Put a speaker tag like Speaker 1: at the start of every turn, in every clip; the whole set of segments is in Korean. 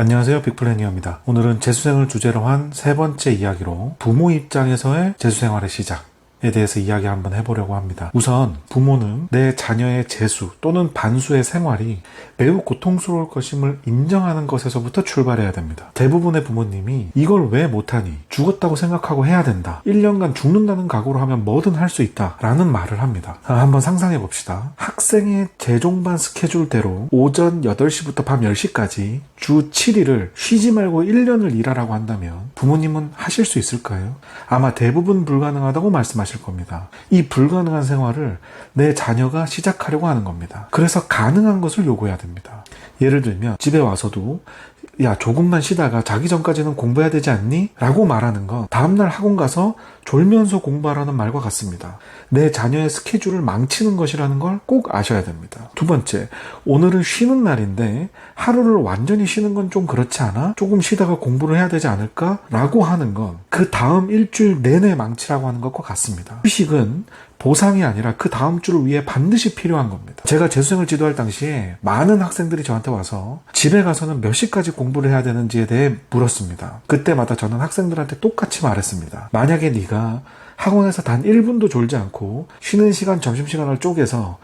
Speaker 1: 안녕하세요, 빅플래니어입니다. 오늘은 재수생을 주제로 한 세 번째 이야기로 부모 입장에서의 재수생활의 시작에 대해서 이야기 한번 해보려고 합니다. 우선 부모는 내 자녀의 재수 또는 반수의 생활이 매우 고통스러울 것임을 인정하는 것에서부터 출발해야 됩니다. 대부분의 부모님이 이걸 왜 못하니? 죽었다고 생각하고 해야 된다. 1년간 죽는다는 각오로 하면 뭐든 할 수 있다. 라는 말을 합니다. 한번 상상해 봅시다. 학생의 재종반 스케줄대로 오전 8시부터 밤 10시까지 주 7일을 쉬지 말고 1년을 일하라고 한다면 부모님은 하실 수 있을까요? 아마 대부분 불가능하다고 말씀하실 겁니다. 이 불가능한 생활을 내 자녀가 시작하려고 하는 겁니다. 그래서 가능한 것을 요구해야 됩니다. 예를 들면 집에 와서도 야, 조금만 쉬다가 자기 전까지는 공부해야 되지 않니? 라고 말하는 건 다음날 학원 가서 졸면서 공부하라는 말과 같습니다. 내 자녀의 스케줄을 망치는 것이라는 걸 꼭 아셔야 됩니다. 두 번째, 오늘은 쉬는 날인데 하루를 완전히 쉬는 건 좀 그렇지 않아? 조금 쉬다가 공부를 해야 되지 않을까? 라고 하는 건 그 다음 일주일 내내 망치라고 하는 것과 같습니다. 휴식은 보상이 아니라 그 다음 주를 위해 반드시 필요한 겁니다. 제가 재수생을 지도할 당시에 많은 학생들이 저한테 와서 집에 가서는 몇 시까지 공부를 해야 되는지에 대해 물었습니다. 그때마다 저는 학생들한테 똑같이 말했습니다. 만약에 네가 학원에서 단 1분도 졸지 않고 쉬는 시간, 점심시간을 쪼개서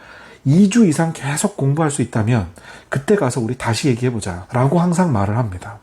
Speaker 1: 2주 이상 계속 공부할 수 있다면 그때 가서 우리 다시 얘기해보자 라고 항상 말을 합니다.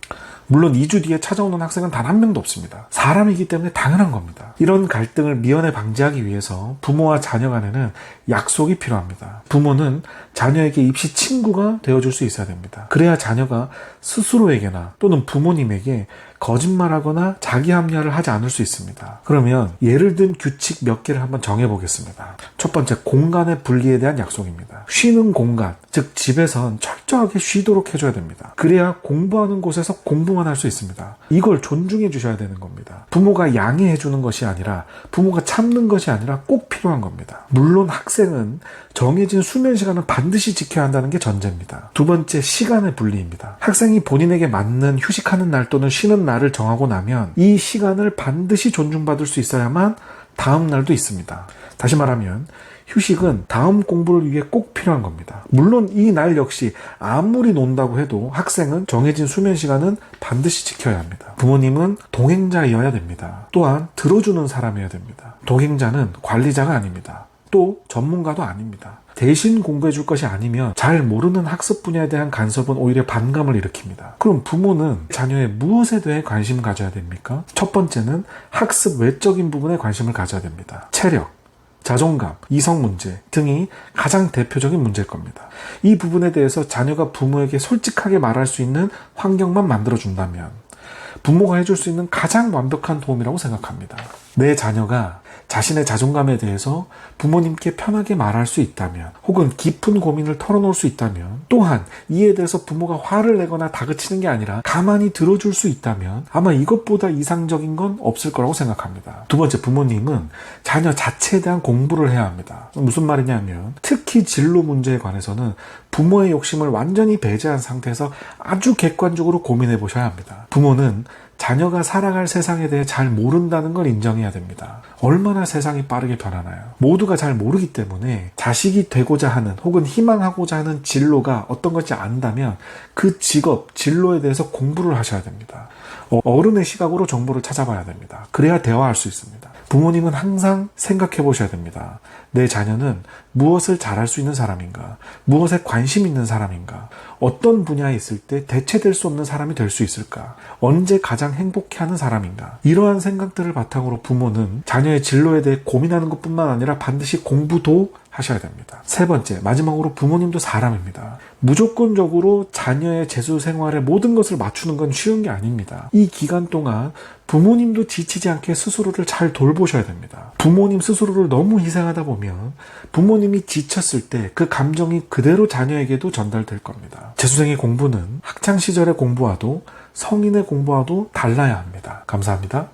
Speaker 1: 물론 2주 뒤에 찾아오는 학생은 단 한 명도 없습니다. 사람이기 때문에 당연한 겁니다. 이런 갈등을 미연에 방지하기 위해서 부모와 자녀 간에는 약속이 필요합니다. 부모는 자녀에게 입시 친구가 되어줄 수 있어야 됩니다. 그래야 자녀가 스스로에게나 또는 부모님에게 거짓말하거나 자기 합리화를 하지 않을 수 있습니다. 그러면 예를 든 규칙 몇 개를 한번 정해보겠습니다. 첫 번째, 공간의 분리에 대한 약속입니다. 쉬는 공간, 즉 집에선 철저하게 쉬도록 해줘야 됩니다. 그래야 공부하는 곳에서 공부만 할 수 있습니다. 이걸 존중해 주셔야 되는 겁니다. 부모가 양해해 주는 것이 아니라 부모가 참는 것이 아니라 꼭 필요한 겁니다. 물론 학생은 정해진 수면 시간을 반드시 지켜야 한다는 게 전제입니다. 두 번째, 시간의 분리입니다. 학생이 본인에게 맞는 휴식하는 날 또는 쉬는 날을 정하고 나면 이 시간을 반드시 존중받을 수 있어야만 다음 날도 있습니다. 다시 말하면 휴식은 다음 공부를 위해 꼭 필요한 겁니다. 물론 이 날 역시 아무리 논다고 해도 학생은 정해진 수면 시간은 반드시 지켜야 합니다. 부모님은 동행자이어야 됩니다. 또한 들어주는 사람이어야 됩니다. 동행자는 관리자가 아닙니다. 또 전문가도 아닙니다. 대신 공부해 줄 것이 아니면 잘 모르는 학습 분야에 대한 간섭은 오히려 반감을 일으킵니다. 그럼 부모는 자녀의 무엇에 대해 관심을 가져야 됩니까? 첫 번째는 학습 외적인 부분에 관심을 가져야 됩니다. 체력, 자존감, 이성 문제 등이 가장 대표적인 문제일 겁니다. 이 부분에 대해서 자녀가 부모에게 솔직하게 말할 수 있는 환경만 만들어준다면 부모가 해줄 수 있는 가장 완벽한 도움이라고 생각합니다. 내 자녀가 자신의 자존감에 대해서 부모님께 편하게 말할 수 있다면 혹은 깊은 고민을 털어놓을 수 있다면 또한 이에 대해서 부모가 화를 내거나 다그치는 게 아니라 가만히 들어줄 수 있다면 아마 이것보다 이상적인 건 없을 거라고 생각합니다. 두 번째, 부모님은 자녀 자체에 대한 공부를 해야 합니다. 무슨 말이냐면 특히 진로 문제에 관해서는 부모의 욕심을 완전히 배제한 상태에서 아주 객관적으로 고민해 보셔야 합니다. 부모는 자녀가 살아갈 세상에 대해 잘 모른다는 걸 인정해야 됩니다. 얼마나 세상이 빠르게 변하나요? 모두가 잘 모르기 때문에 자식이 되고자 하는 혹은 희망하고자 하는 진로가 어떤 것인지 안다면 그 직업, 진로에 대해서 공부를 하셔야 됩니다. 어른의 시각으로 정보를 찾아봐야 됩니다. 그래야 대화할 수 있습니다. 부모님은 항상 생각해 보셔야 됩니다. 내 자녀는 무엇을 잘할 수 있는 사람인가? 무엇에 관심 있는 사람인가? 어떤 분야에 있을 때 대체될 수 없는 사람이 될 수 있을까? 언제 가장 행복해하는 사람인가? 이러한 생각들을 바탕으로 부모는 자녀의 진로에 대해 고민하는 것뿐만 아니라 반드시 공부도 하셔야 됩니다. 세 번째, 마지막으로 부모님도 사람입니다. 무조건적으로 자녀의 재수 생활에 모든 것을 맞추는 건 쉬운 게 아닙니다. 이 기간 동안 부모님도 지치지 않게 스스로를 잘 돌보셔야 됩니다. 부모님 스스로를 너무 희생하다 보면 부모님이 지쳤을 때 그 감정이 그대로 자녀에게도 전달될 겁니다. 재수생의 공부는 학창시절의 공부와도 성인의 공부와도 달라야 합니다. 감사합니다.